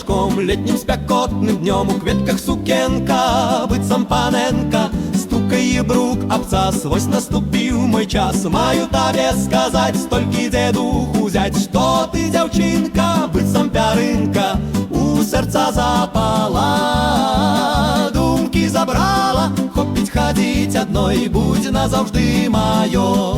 дождичком, летним спякотным днем, у кветках сукенка, быццам паненка, стукае брук абцас. Вось наступіў мой час, маю табе сказаць, столькі дзедуху узяць, што ты, дзяўчынка, быццам пярынка, у сэрца запала, думкі забрала, хопіць хадзіць адной, будзе назаўжды маё.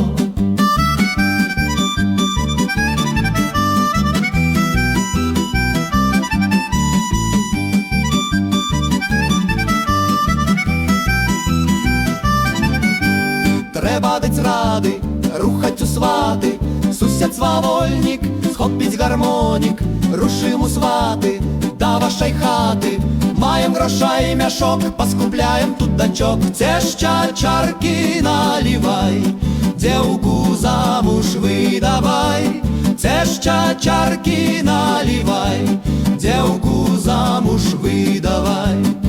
Трэба даць рады, рухаць у сваты, сусед свавольнік, схопіць гармонік, рушым у сваты да вашай хаты. Маем грошай мяшок, паскупляем тут дачок, цешча чаркі налівай, дзеўку замуж выдавай. Цешча чаркі налівай, дзеўку замуж выдавай.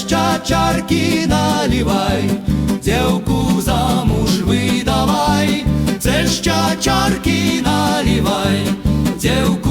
Цешча чаркі налівай, дзеўку замуж выдавай. Цешча чаркі налівай, дзеўку